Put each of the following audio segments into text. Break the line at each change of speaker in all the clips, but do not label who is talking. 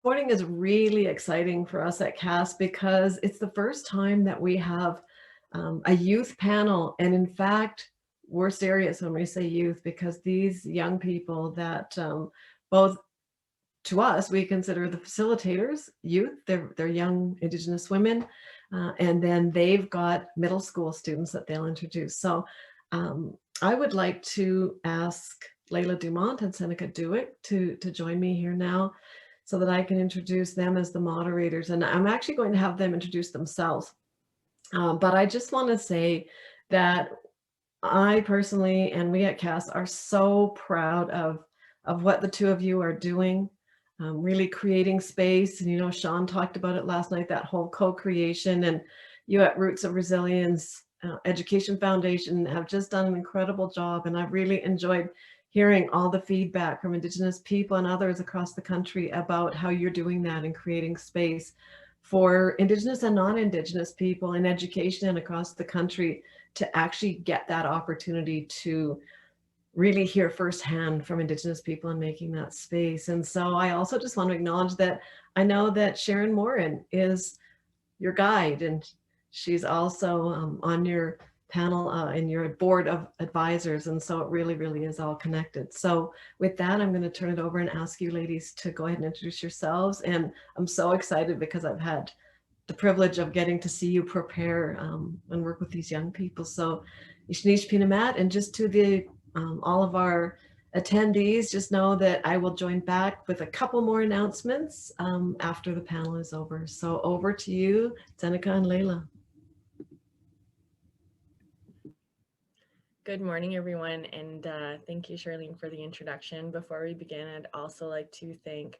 Morning is really exciting for us at CASS because it's the first time that we have a youth panel. And in fact, we're serious when we say youth because these young people that both to us, we consider the facilitators youth, they're young Indigenous women, and then they've got middle school students that they'll introduce. So I would like to ask Layla Dumont and Seneca Dewick to join me here now so that I can introduce them as the moderators. And I'm actually going to have them introduce themselves. But I just want to say that I personally and we at CASS are so proud of what the two of you are doing, really creating space. And, you know, Sean talked about it last night, that whole co-creation, and you at Roots of Resilience Education Foundation have just done an incredible job. And I've really enjoyed hearing all the feedback from Indigenous people and others across the country about how you're doing that and creating space for Indigenous and non-Indigenous people in education and across the country to actually get that opportunity to really hear firsthand from Indigenous people and making that space. And so I also just want to acknowledge that I know that Sharon Morin is your guide, and she's also on your panel in your board of advisors. And so it really, really is all connected. So with that, I'm going to turn it over and ask you ladies to go ahead and introduce yourselves. And I'm so excited because I've had the privilege of getting to see you prepare and work with these young people. So Ishnish Pinamat, and just to the all of our attendees, just know that I will join back with a couple more announcements after the panel is over. So over to you, Seneca and Layla.
Good morning, everyone, and thank you, Charlene, for the introduction. Before we begin, I'd also like to thank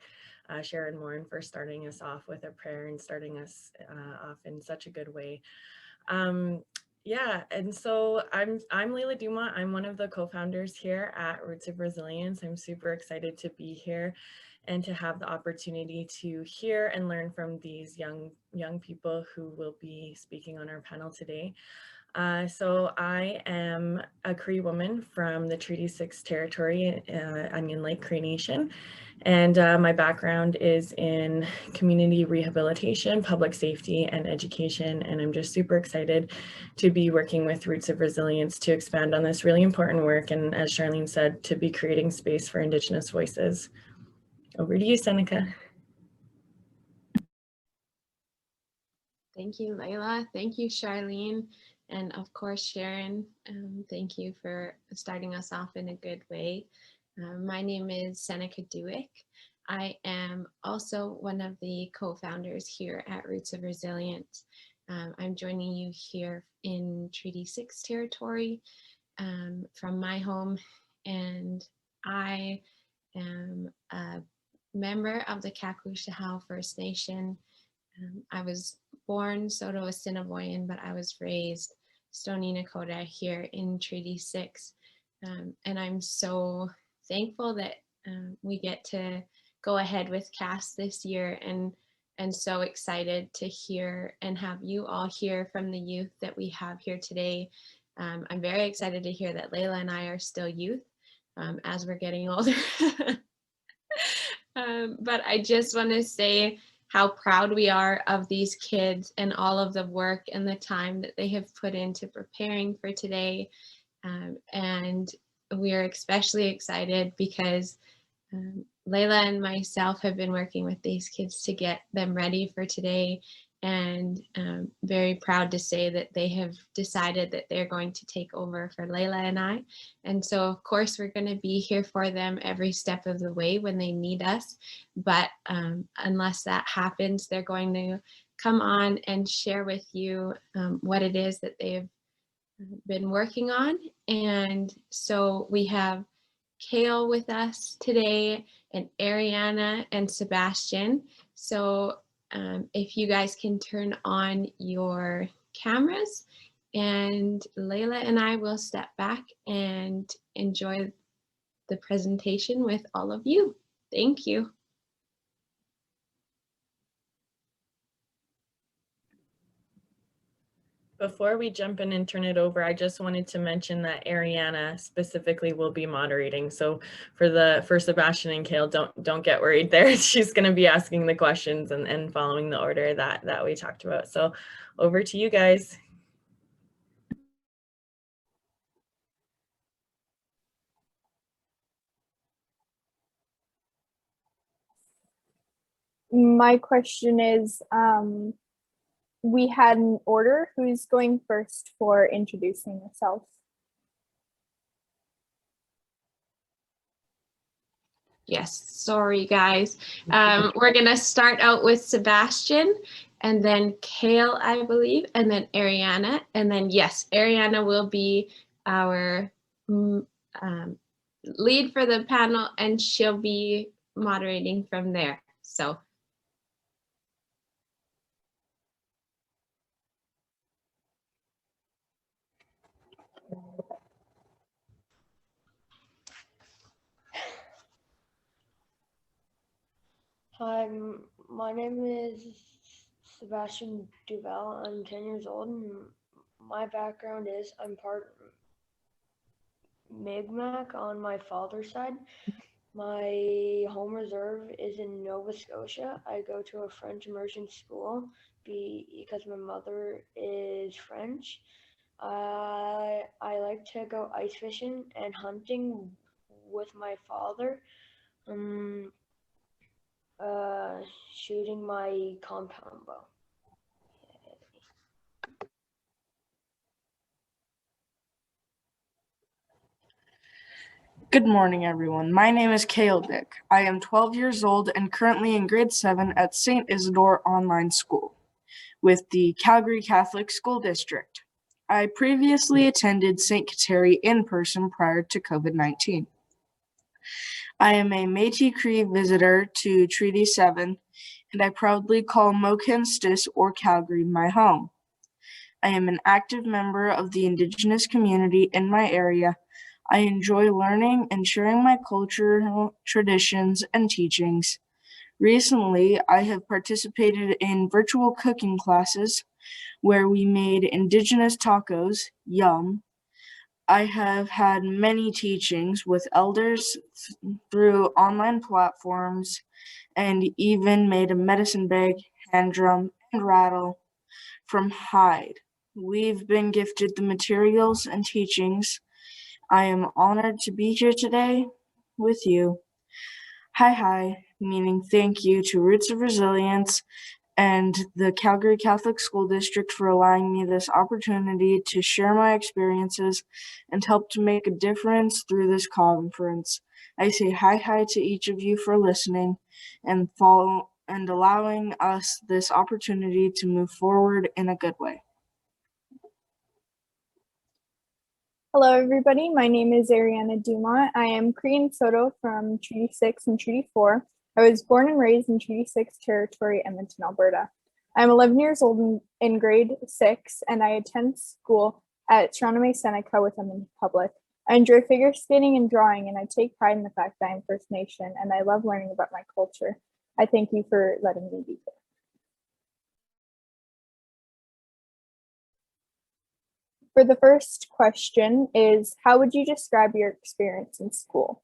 Sharon Morin for starting us off with a prayer and starting us off in such a good way. Yeah, and so I'm Layla Dumont. I'm one of the co-founders here at Roots of Resilience. I'm super excited to be here and to have the opportunity to hear and learn from these young people who will be speaking on our panel today. So I am a Cree woman from the Treaty 6 territory, Onion Lake Cree Nation, and my background is in community rehabilitation, public safety, and education, and I'm just super excited to be working with Roots of Resilience to expand on this really important work, and as Charlene said, to be creating space for Indigenous voices. Over to you, Seneca.
Thank you, Layla. Thank you, Charlene. And of course, Sharon, thank you for starting us off in a good way. My name is Seneca Dewick. I am also one of the co-founders here at Roots of Resilience. I'm joining you here in Treaty 6 territory from my home, and I am a member of the Kakushahau First Nation. I was born Soto Assiniboine, but I was raised Stoney Nakoda here in Treaty 6. And I'm so thankful that we get to go ahead with CASS this year, and so excited to hear and have you all hear from the youth that we have here today. I'm very excited to hear that Layla and I are still youth as we're getting older. But I just want to say how proud we are of these kids and all of the work and the time that they have put into preparing for today. And we are especially excited because Layla and myself have been working with these kids to get them ready for today, and very proud to say that they have decided that they're going to take over for Layla and I. And so of course we're going to be here for them every step of the way when they need us, but unless that happens, they're going to come on and share with you what it is that they've been working on. And so we have Kale with us today, and Arianna and Sebastian. So if you guys can turn on your cameras, and Layla and I will step back and enjoy the presentation with all of you. Thank you.
Before we jump in and turn it over, I just wanted to mention that Arianna specifically will be moderating. So for Sebastian and Kale, don't get worried there. She's going to be asking the questions and following the order that we talked about. So over to you guys.
My question is, we had an order. Who's going first for introducing yourself?
Yes, sorry guys. We're gonna start out with Sebastian and then Kale, I believe, and then Arianna. And then yes, Arianna will be our lead for the panel and she'll be moderating from there. So.
Hi, my name is Sebastian Duvall. I'm 10 years old, and my background is I'm part Mi'kmaq on my father's side. My home reserve is in Nova Scotia. I go to a French immersion school because my mother is French. I like to go ice fishing and hunting with my father. Shooting my compound bow.
Good morning, everyone. My name is Kale Dick. I am 12 years old and currently in grade 7 at St. Isidore Online School with the Calgary Catholic School District. I previously attended St. Kateri in person prior to COVID-19. I am a Métis Cree visitor to Treaty 7, and I proudly call Mohkinstsis or Calgary my home. I am an active member of the Indigenous community in my area. I enjoy learning and sharing my cultural traditions and teachings. Recently, I have participated in virtual cooking classes where we made Indigenous tacos, yum. I have had many teachings with elders through online platforms and even made a medicine bag, hand drum, and rattle from hide. We've been gifted the materials and teachings. I am honored to be here today with you. Hi, meaning thank you to Roots of Resilience and the Calgary Catholic School District for allowing me this opportunity to share my experiences and help to make a difference through this conference. I say hi to each of you for listening and allowing us this opportunity to move forward in a good way.
Hello, everybody. My name is Arianna Dumont. I am Cree and Soto from Treaty 6 and Treaty 4. I was born and raised in Treaty 6 territory, Edmonton, Alberta. I'm 11 years old in grade 6, and I attend school at Toronto Seneca with Edmonton Public. I enjoy figure skating and drawing, and I take pride in the fact that I'm First Nation, and I love learning about my culture. I thank you for letting me be here. For the first question is, how would you describe your experience in school?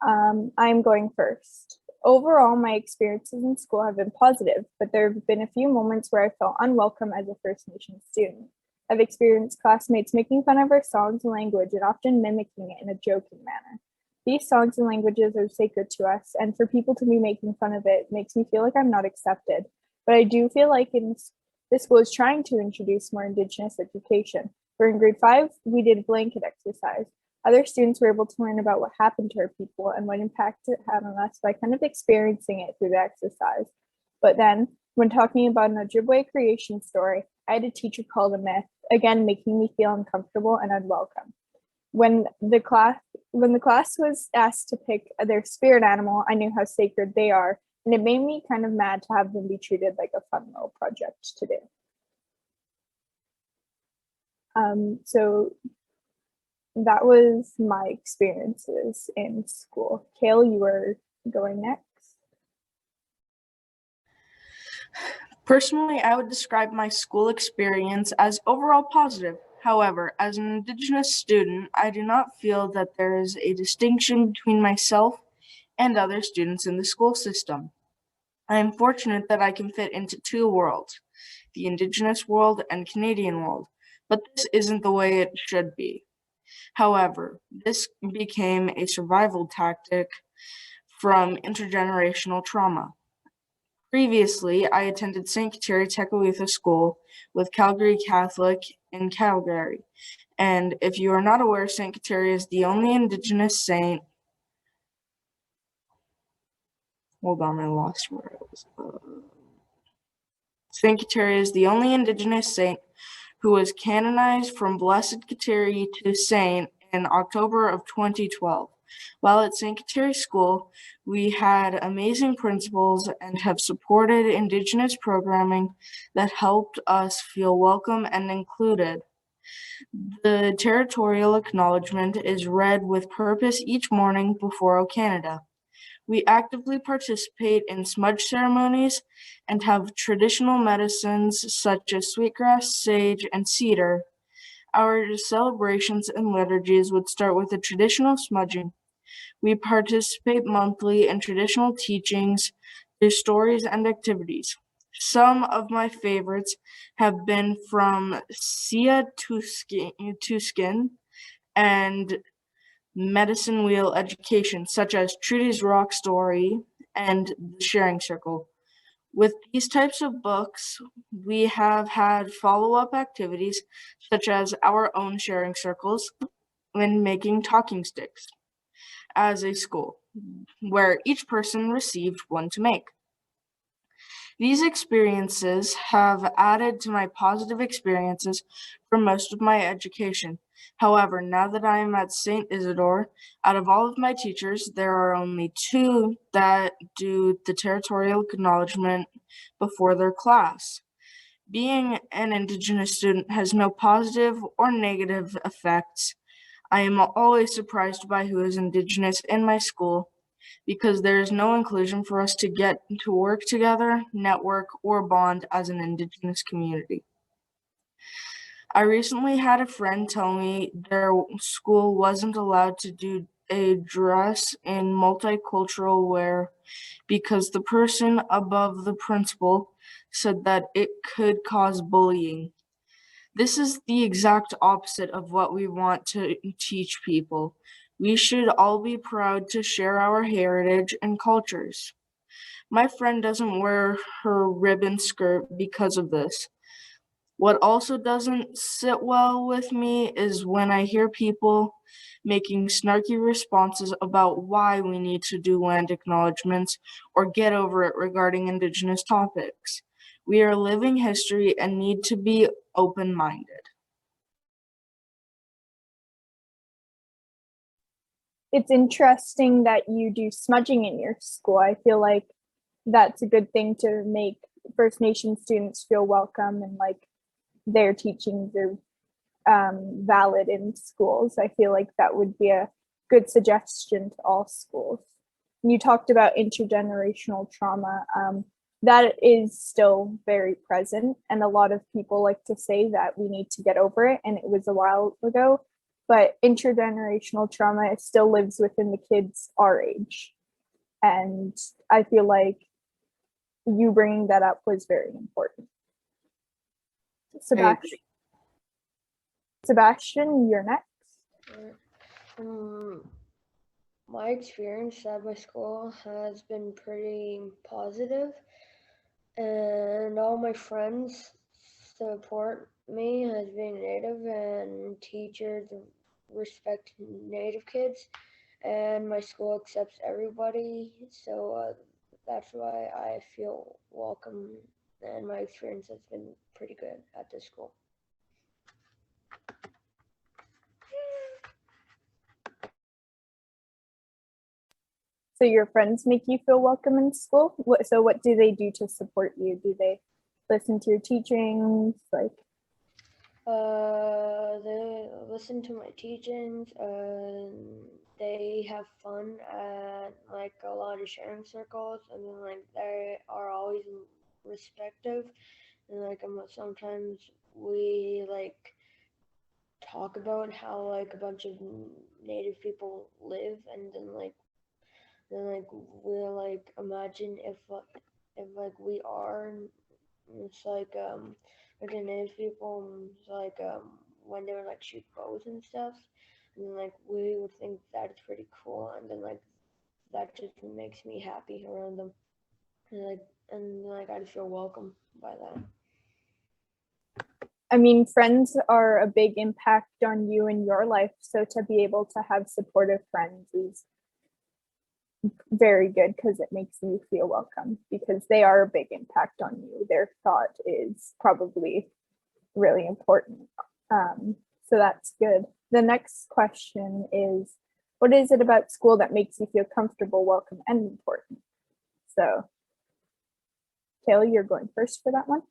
I'm going first. Overall, my experiences in school have been positive, but there have been a few moments where I felt unwelcome as a First Nation student. I've experienced classmates making fun of our songs and language and often mimicking it in a joking manner. These songs and languages are sacred to us, and for people to be making fun of it makes me feel like I'm not accepted. But I do feel like this school is trying to introduce more Indigenous education. For in grade 5, we did a blanket exercise. Other students were able to learn about what happened to our people and what impact it had on us by kind of experiencing it through the exercise. But then, when talking about an Ojibwe creation story, I had a teacher call it a myth, again making me feel uncomfortable and unwelcome. When the class was asked to pick their spirit animal, I knew how sacred they are, and it made me kind of mad to have them be treated like a fun little project to do. So that was my experiences in school. Kale, you were going next.
Personally, I would describe my school experience as overall positive. However, as an Indigenous student, I do not feel that there is a distinction between myself and other students in the school system. I am fortunate that I can fit into two worlds, the Indigenous world and Canadian world, but this isn't the way it should be. However, this became a survival tactic from intergenerational trauma. Previously, I attended St. Kateri Tekakwitha School with Calgary Catholic in Calgary. And if you are not aware, St. Kateri is the only Indigenous saint. Hold on, I lost where it was. St. Kateri is the only Indigenous saint who was canonized from Blessed Kateri to saint in October of 2012. While at St. Kateri School, we had amazing principals and have supported Indigenous programming that helped us feel welcome and included. The territorial acknowledgement is read with purpose each morning before O Canada. We actively participate in smudge ceremonies and have traditional medicines such as sweetgrass, sage, and cedar. Our celebrations and liturgies would start with a traditional smudging. We participate monthly in traditional teachings through stories and activities. Some of my favorites have been from Sia Tuskin and Medicine Wheel education, such as Trudy's Rock Story and The Sharing Circle. With these types of books, we have had follow-up activities such as our own sharing circles and making talking sticks as a school, where each person received one to make. These experiences have added to my positive experiences for most of my education. However, now that I am at St. Isidore, out of all of my teachers, there are only 2 that do the territorial acknowledgement before their class. Being an Indigenous student has no positive or negative effects. I am always surprised by who is Indigenous in my school, because there is no inclusion for us to get to work together, network, or bond as an Indigenous community. I recently had a friend tell me their school wasn't allowed to do a dress in multicultural wear because the person above the principal said that it could cause bullying. This is the exact opposite of what we want to teach people. We should all be proud to share our heritage and cultures. My friend doesn't wear her ribbon skirt because of this. What also doesn't sit well with me is when I hear people making snarky responses about why we need to do land acknowledgements or get over it regarding Indigenous topics. We are living history and need to be open-minded.
It's interesting that you do smudging in your school. I feel like that's a good thing to make First Nation students feel welcome and like their teachings are valid in schools. I feel like that would be a good suggestion to all schools. You talked about intergenerational trauma. That is still very present, and a lot of people like to say that we need to get over it, and it was a while ago, but intergenerational trauma still lives within the kids our age. And I feel like you bringing that up was very important. Sebastian, you're next.
My experience at my school has been pretty positive, and all my friends support me as being Native, and teachers respect Native kids, and my school accepts everybody, so that's why I feel welcome, and my experience has been pretty good at this school.
So your friends make you feel welcome in school? So what do they do to support you? Do they listen to your teachings? Like,
they listen to my teachings, and they have fun at like a lot of sharing circles, and then like they are always perspective, and like sometimes we like talk about how like a bunch of native people live, and then we're like imagine if like we are, it's like the native people, it's like when they were like shoot bows and stuff, and then like we would think that is pretty cool, and then like that just makes me happy around them, and like I just feel welcome by that.
I mean, friends are a big impact on you in your life. So to be able to have supportive friends is very good because it makes you feel welcome because they are a big impact on you. Their thought is probably really important. So that's good. The next question is, what is it about school that makes you feel comfortable, welcome, and important? So, Kayla, you're going first for that one.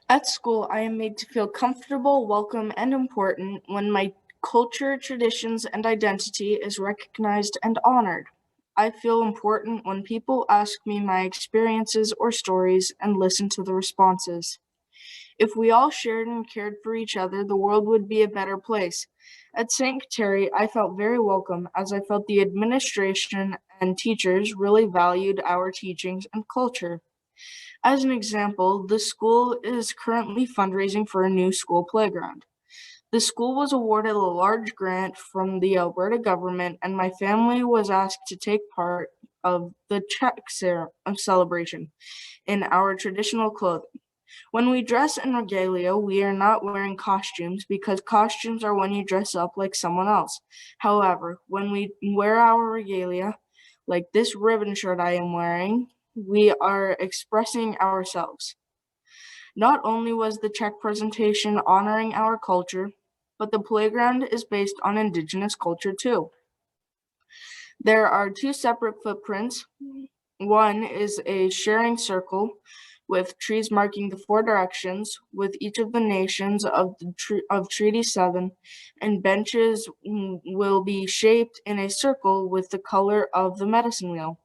At school, I am made to feel comfortable, welcome, and important when my culture, traditions, and identity is recognized and honored. I feel important when people ask me my experiences or stories and listen to the responses. If we all shared and cared for each other, the world would be a better place. At St. Terry, I felt very welcome as I felt the administration and teachers really valued our teachings and culture. As an example, the school is currently fundraising for a new school playground. The school was awarded a large grant from the Alberta government, and my family was asked to take part of the check celebration in our traditional clothing. When we dress in regalia, we are not wearing costumes because costumes are when you dress up like someone else. However, when we wear our regalia, like this ribbon shirt I am wearing, we are expressing ourselves. Not only was the check presentation honoring our culture, but the playground is based on Indigenous culture too. There are two separate footprints. One is a sharing circle with trees marking the four directions with each of the nations of Treaty 7, and benches will be shaped in a circle with the color of the medicine wheel.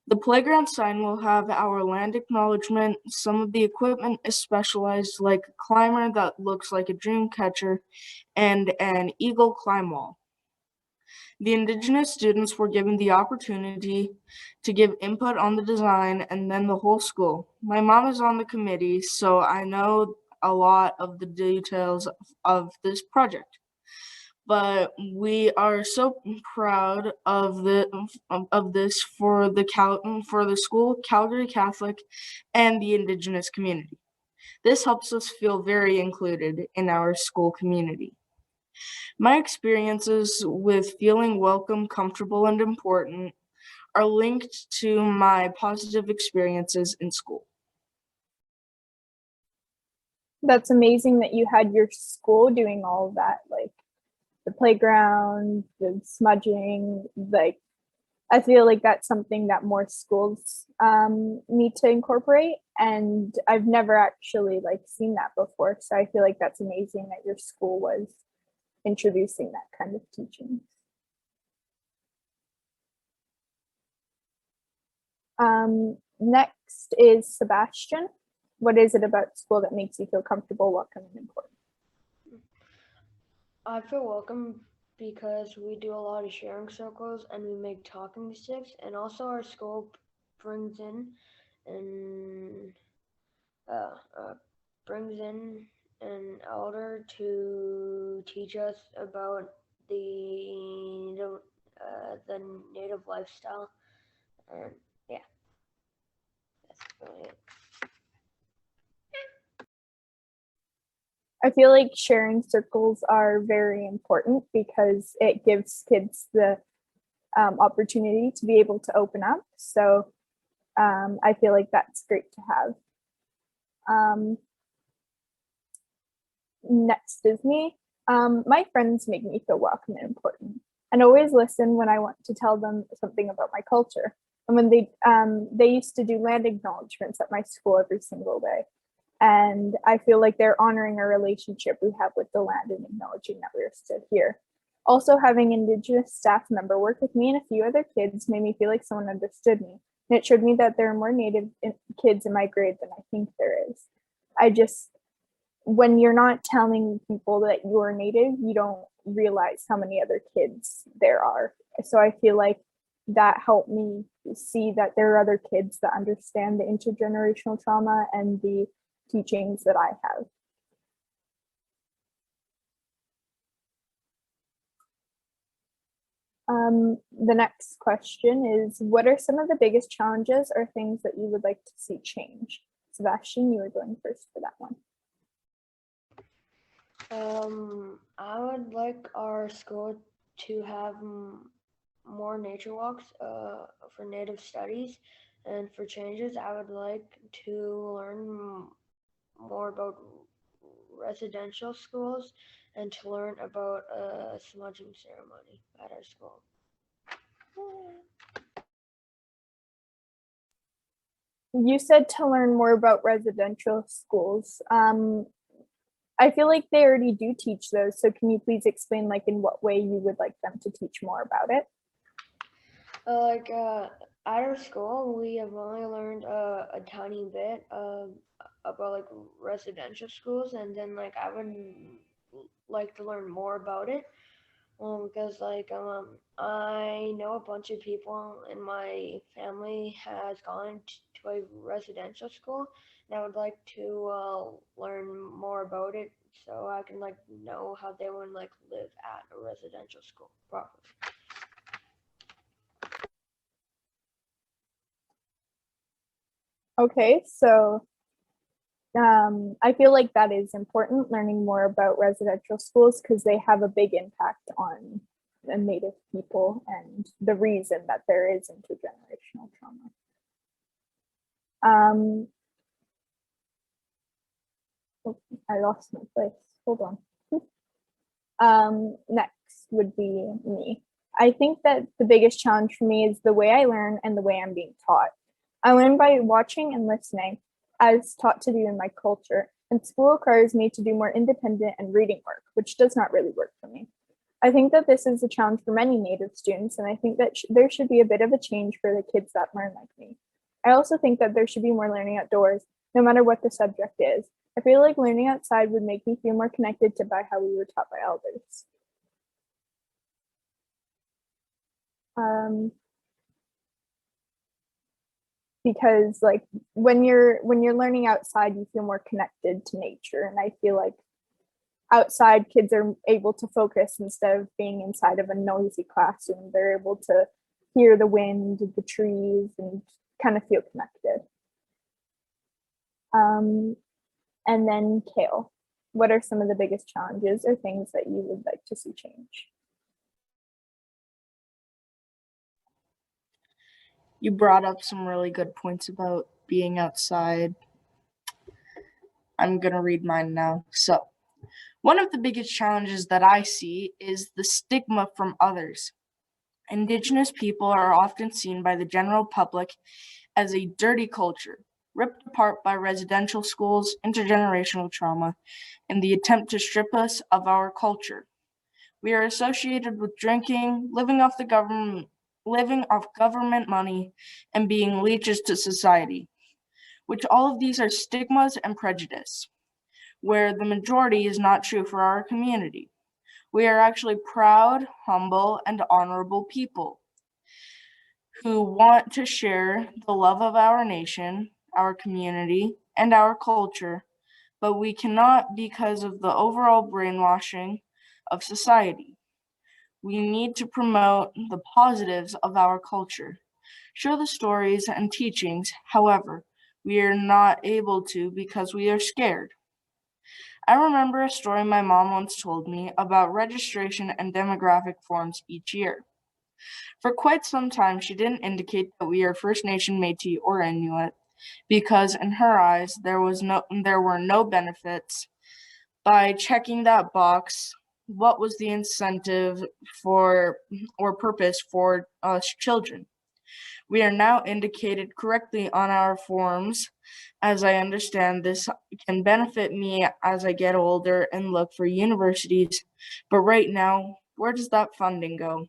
The playground sign will have our land acknowledgement. Some of the equipment is specialized, like a climber that looks like a dream catcher and an eagle climb wall. The Indigenous students were given the opportunity to give input on the design and then the whole school. My mom is on the committee, so I know a lot of the details of this project. But we are so proud of this for the school, Calgary Catholic, and the Indigenous community. This helps us feel very included in our school community. My experiences with feeling welcome, comfortable, and important are linked to my positive experiences in school.
That's amazing that you had your school doing all of that, like the playground, the smudging. Like, I feel like that's something that more schools need to incorporate, and I've never actually like seen that before. So I feel like that's amazing that your school was introducing that kind of teaching. Next is Sebastian. What is it about school that makes you feel comfortable, welcome, and important?
I feel welcome because we do a lot of sharing circles and we make talking sticks, and also our school brings in an elder to teach us about the native lifestyle, and yeah, that's really it.
I feel like sharing circles are very important because it gives kids the opportunity to be able to open up. So I feel like that's great to have. Next is me. My friends make me feel welcome and important, and always listen when I want to tell them something about my culture. And when they used to do land acknowledgements at my school every single day. And I feel like they're honoring our relationship we have with the land and acknowledging that we're still here. Also, having Indigenous staff member work with me and a few other kids made me feel like someone understood me. And it showed me that there are more Native kids in my grade than I think there is. When you're not telling people that you're Native, you don't realize how many other kids there are. So I feel like that helped me see that there are other kids that understand the intergenerational trauma and the teachings that I have. The next question is, what are some of the biggest challenges or things that you would like to see change? Sebastian, you were going first for that one.
I would like our school to have more nature walks for Native studies, and for changes, I would like to learn more about residential schools and to learn about a smudging ceremony at our school.
You said to learn more about residential schools. I feel like they already do teach those. So can you please explain like in what way you would like them to teach more about it?
At our school, we have only learned a tiny bit about like residential schools, and then like I would like to learn more about it. Because I know a bunch of people in my family has gone to a residential school, and I would like to learn more about it so I can like know how they would like live at a residential school properly.
Okay, so I feel like that is important, learning more about residential schools, because they have a big impact on the Native people and the reason that there is intergenerational trauma. I lost my place. Hold on. Next would be me. I think that the biggest challenge for me is the way I learn and the way I'm being taught. I learn by watching and listening, as taught to do in my culture, and school requires me to do more independent and reading work, which does not really work for me. I think that this is a challenge for many Native students, and I think that there should be a bit of a change for the kids that learn like me. I also think that there should be more learning outdoors, no matter what the subject is. I feel like learning outside would make me feel more connected to by how we were taught by elders. Because like when you're learning outside, you feel more connected to nature, and I feel like outside kids are able to focus instead of being inside of a noisy classroom. They're able to hear the wind, the trees, and kind of feel connected. And then Kale, what are some of the biggest challenges or things that you would like to see change?
You brought up some really good points about being outside. I'm going to read mine now. So, one of the biggest challenges that I see is the stigma from others. Indigenous people are often seen by the general public as a dirty culture, ripped apart by residential schools, intergenerational trauma, and the attempt to strip us of our culture. We are associated with drinking, living off government money, and being leeches to society, which all of these are stigmas and prejudice, where the majority is not true for our community. We are actually proud, humble, and honorable people who want to share the love of our nation, our community, and our culture, but we cannot because of the overall brainwashing of society. We need to promote the positives of our culture, show the stories and teachings. However, we are not able to because we are scared. I remember a story my mom once told me about registration and demographic forms each year. For quite some time, she didn't indicate that we are First Nation, Métis, or Inuit, because in her eyes, there were no benefits. By checking that box, what was the incentive for or purpose for us children? We are now indicated correctly on our forms. As I understand, this can benefit me as I get older and look for universities. But right now, where does that funding go?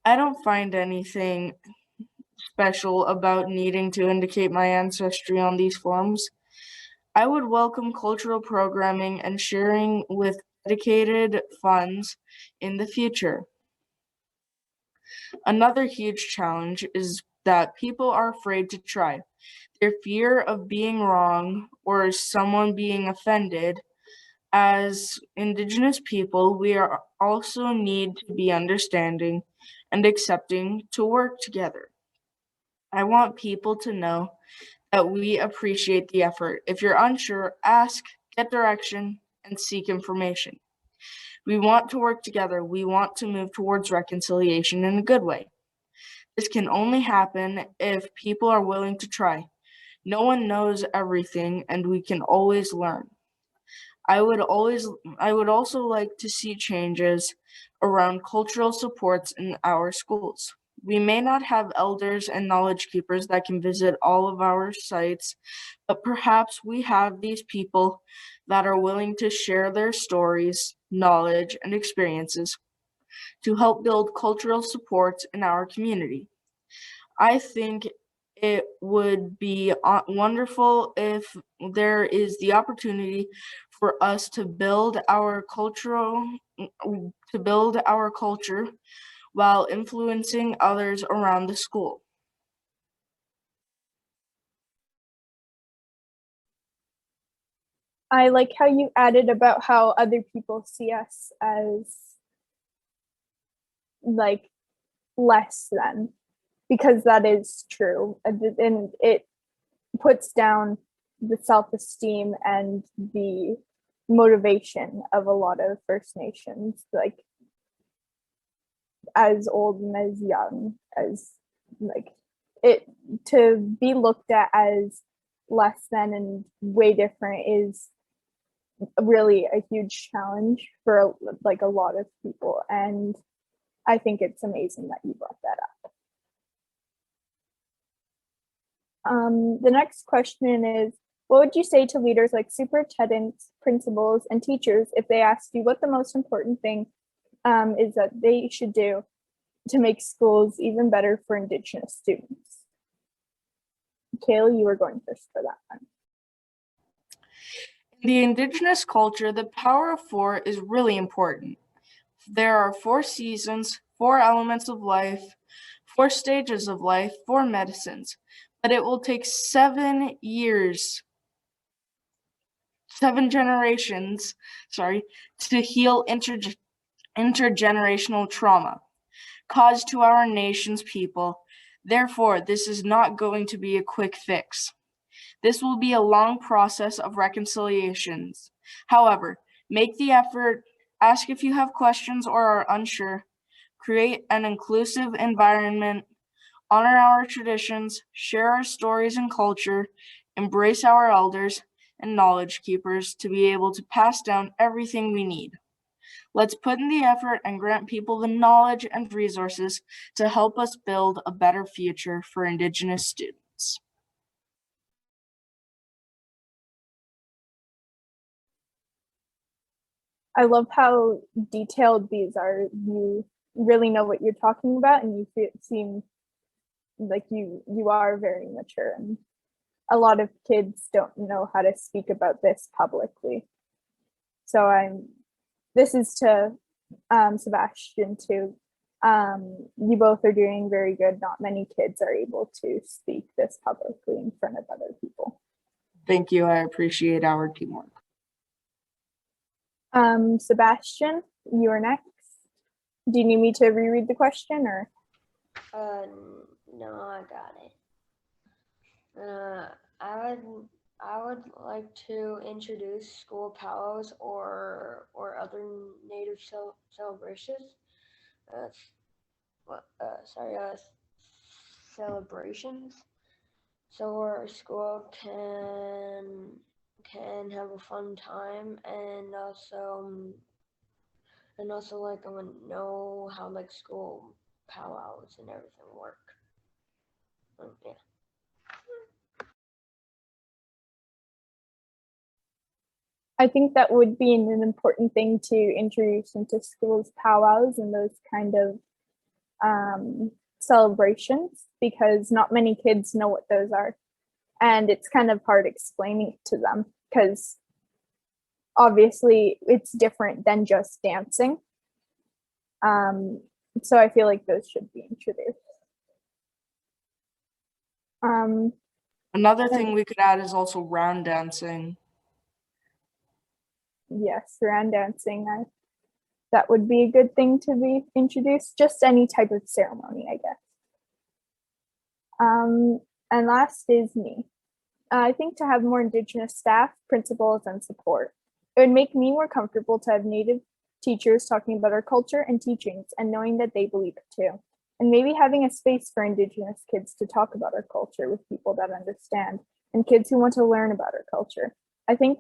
I don't find anything special about needing to indicate my ancestry on these forms. I would welcome cultural programming and sharing with dedicated funds in the future. Another huge challenge is that people are afraid to try. Their fear of being wrong or someone being offended. As Indigenous people, we are also need to be understanding and accepting to work together. I want people to know that we appreciate the effort. If you're unsure, ask, get direction, and seek information. We want to work together. We want to move towards reconciliation in a good way. This can only happen if people are willing to try. No one knows everything, and we can always learn. I would also like to see changes around cultural supports in our schools. We may not have elders and knowledge keepers that can visit all of our sites, but perhaps we have these people that are willing to share their stories, knowledge, and experiences to help build cultural supports in our community. I think it would be wonderful if there is the opportunity for us to build our culture while influencing others around the school.
I like how you added about how other people see us as like less than, because that is true. And it puts down the self-esteem and the motivation of a lot of First Nations, like as old and as young, as like it, to be looked at as less than and way different is really a huge challenge for like a lot of people, and I think it's amazing that you brought that up. The next question is, what would you say to leaders like superintendents, principals, and teachers if they asked you what the most important thing is that they should do to make schools even better for Indigenous students? Kayla, you were going first for that one.
In the Indigenous culture, the power of four is really important. There are 4 seasons, 4 elements of life, 4 stages of life, 4 medicines, but it will take 7 generations, to heal intergenerational trauma caused to our nation's people. Therefore, this is not going to be a quick fix. This will be a long process of reconciliations. However, make the effort, ask if you have questions or are unsure, create an inclusive environment, honor our traditions, share our stories and culture, embrace our elders and knowledge keepers to be able to pass down everything we need. Let's put in the effort and grant people the knowledge and resources to help us build a better future for Indigenous students.
I love how detailed these are. You really know what you're talking about, and you seem like you are very mature, and a lot of kids don't know how to speak about this publicly. So this is to Sebastian too. You both are doing very good. Not many kids are able to speak this publicly in front of other people.
Thank you. I appreciate our teamwork.
Sebastian, you are next. Do you need me to reread the question or?
No, I got it. I would like to introduce school powwows or other native celebrations. Celebrations, so our school can have a fun time, and also like I want to know how like school powwows and everything work. Yeah.
I think that would be an important thing to introduce into schools powwows and those kind of celebrations because not many kids know what those are. And it's kind of hard explaining it to them because obviously it's different than just dancing. So I feel like those should be introduced.
Another thing we could add is also round dancing.
Yes, round dancing. That would be a good thing to be introduced. Just any type of ceremony, I guess. And last is me. I think to have more Indigenous staff, principals, and support. It would make me more comfortable to have Native teachers talking about our culture and teachings and knowing that they believe it too. And maybe having a space for Indigenous kids to talk about our culture with people that understand and kids who want to learn about our culture. I think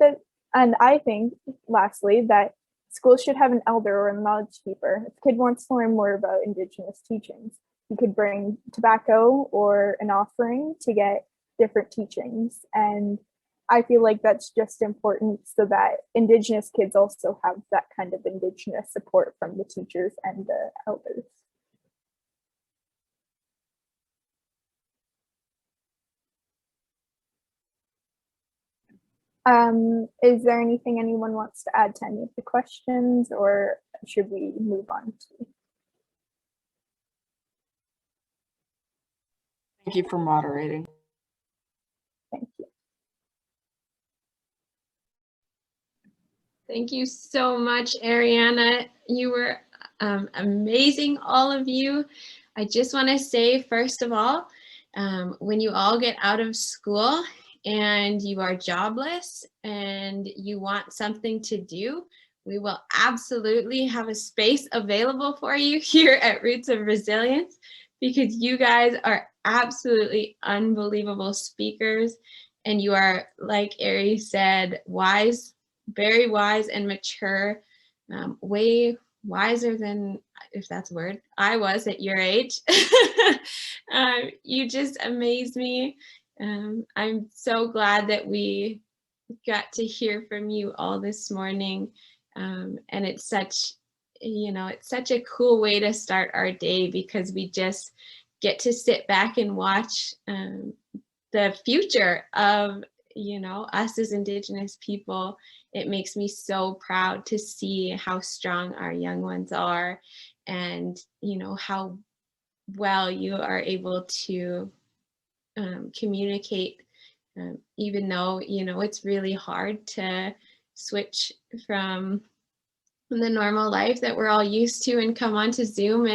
lastly that schools should have an elder or a knowledge keeper. If a kid wants to learn more about Indigenous teachings, you could bring tobacco or an offering to get different teachings. And I feel like that's just important so that Indigenous kids also have that kind of Indigenous support from the teachers and the elders. Is there anything anyone wants to add to any of the questions, or should we move on to?
Thank you for moderating.
Thank you.
Thank you so much, Arianna. You were amazing, all of you. I just want to say, first of all, when you all get out of school and you are jobless and you want something to do, we will absolutely have a space available for you here at Roots of Resilience, because you guys are absolutely unbelievable speakers, and you are, like Ari said, wise, very wise and mature, way wiser than, if that's a word, I was at your age. You just amaze me. I'm so glad that we got to hear from you all this morning. And it's such, it's such a cool way to start our day, because we just get to sit back and watch the future of, us as Indigenous people. It makes me so proud to see how strong our young ones are, and, how well you are able to communicate, even though, it's really hard to switch from the normal life that we're all used to and come onto Zoom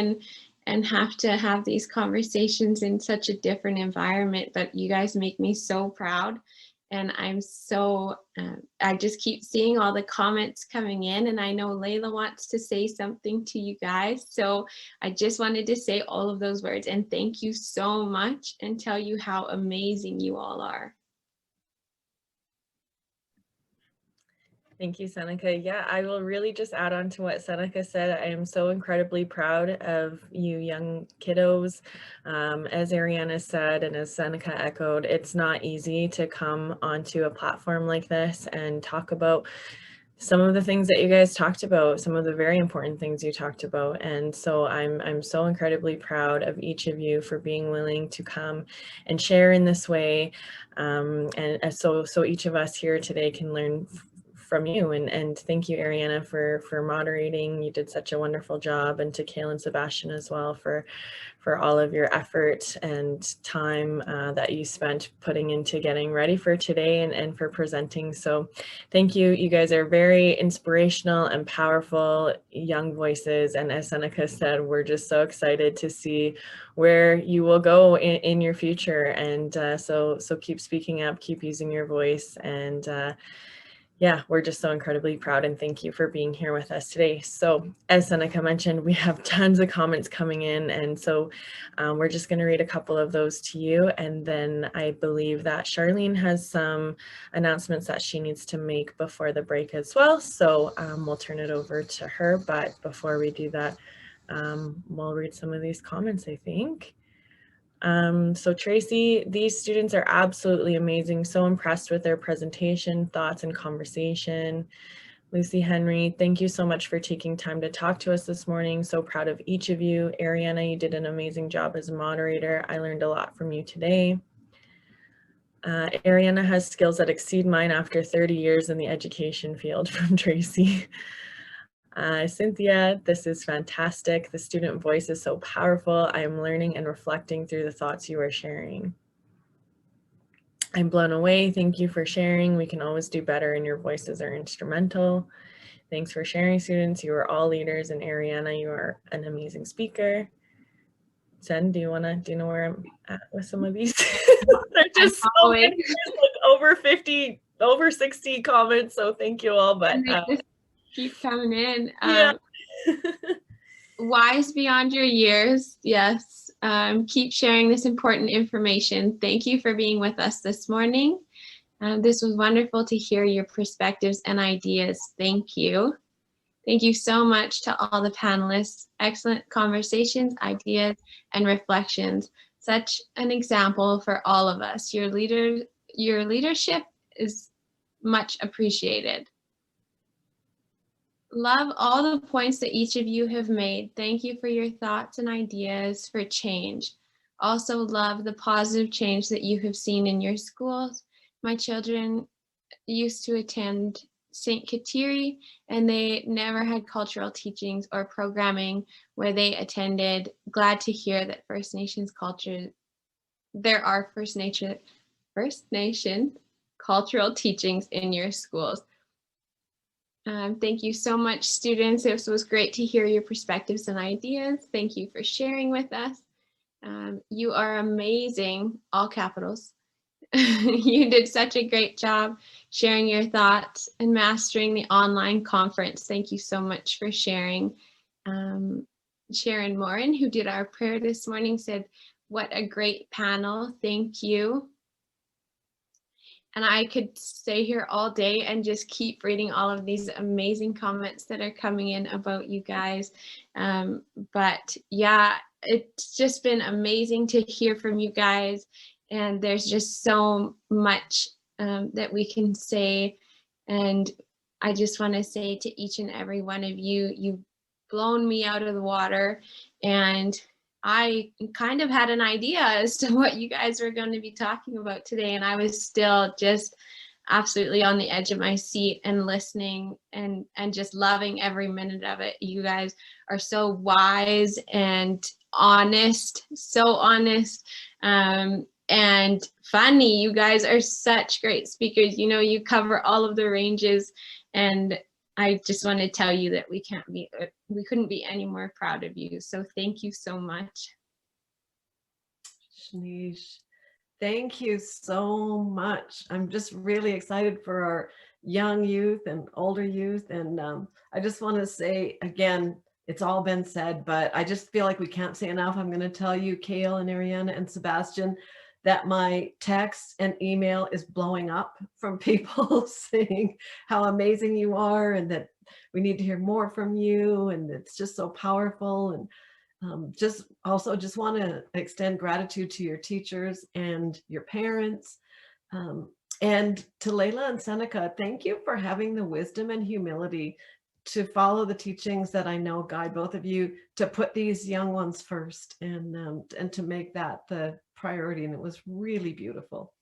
and have to have these conversations in such a different environment. But you guys make me so proud. And I'm so, I just keep seeing all the comments coming in, and I know Layla wants to say something to you guys. So I just wanted to say all of those words and thank you so much and tell you how amazing you all are.
Thank you, Seneca. Yeah, I will really just add on to what Seneca said. I am so incredibly proud of you young kiddos. As Arianna said, and as Seneca echoed, it's not easy to come onto a platform like this and talk about some of the things that you guys talked about, some of the very important things you talked about. And so I'm so incredibly proud of each of you for being willing to come and share in this way. And so each of us here today can learn from you, and thank you, Arianna, for moderating. You did such a wonderful job, and to Kale and Sebastian as well for all of your effort and time that you spent putting into getting ready for today and for presenting. So thank you. You guys are very inspirational and powerful young voices, and as Seneca said, we're just so excited to see where you will go in your future. And so keep speaking up, keep using your voice, and yeah, we're just so incredibly proud, and thank you for being here with us today. So as Seneca mentioned, we have tons of comments coming in, and so we're just going to read a couple of those to you, and then I believe that Charlene has some announcements that she needs to make before the break as well. So we'll turn it over to her, but before we do that, we'll read some of these comments, I think. So Tracy, these students are absolutely amazing. So impressed with their presentation, thoughts, and conversation. Lucy Henry, thank you so much for taking time to talk to us this morning. So proud of each of you. Arianna, you did an amazing job as a moderator. I learned a lot from you today. Arianna has skills that exceed mine after 30 years in the education field, from Tracy. Cynthia, this is fantastic. The student voice is so powerful. I am learning and reflecting through the thoughts you are sharing. I'm blown away. Thank you for sharing. We can always do better and your voices are instrumental. Thanks for sharing, students. You are all leaders, and Arianna, you are an amazing speaker. Jen, do you know where I'm at with some of these? They're just so many. There's like over 60 comments, so thank you all. But
just keep coming in.
Yeah.
Wise beyond your years, yes. Keep sharing this important information. Thank you for being with us this morning. This was wonderful to hear your perspectives and ideas. Thank you. Thank you so much to all the panelists. Excellent conversations, ideas, and reflections. Such an example for all of us. Your leadership is much appreciated. Love all the points that each of you have made. Thank you for your thoughts and ideas for change. Also love the positive change that you have seen in your schools. My children used to attend St. Kateri, and they never had cultural teachings or programming where they attended. Glad to hear that First Nations culture, there are First Nation cultural teachings in your schools. Thank you so much, students. This was great to hear your perspectives and ideas. Thank you for sharing with us. You are amazing, all capitals. You did such a great job sharing your thoughts and mastering the online conference. Thank you so much for sharing. Sharon Morin, who did our prayer this morning, said, "What a great panel. Thank you." And I could stay here all day and just keep reading all of these amazing comments that are coming in about you guys. But yeah, it's just been amazing to hear from you guys. And there's just so much that we can say. And I just want to say to each and every one of you, you've blown me out of the water. And I kind of had an idea as to what you guys were going to be talking about today, and I was still just absolutely on the edge of my seat and listening and just loving every minute of it. You guys are so wise and honest, so honest, and funny. You guys are such great speakers. You know, you cover all of the ranges, and I just want to tell you that we couldn't be any more proud of you. So thank you so much.
Shanice, thank you so much. I'm just really excited for our young youth and older youth. And I just want to say again, it's all been said, but I just feel like we can't say enough. I'm going to tell you, Kale and Arianna and Sebastian, that my text and email is blowing up from people saying how amazing you are and that we need to hear more from you. And it's just so powerful. And just want to extend gratitude to your teachers and your parents. And to Layla and Seneca, thank you for having the wisdom and humility to follow the teachings that I know guide both of you, to put these young ones first and to make that the priority. And it was really beautiful.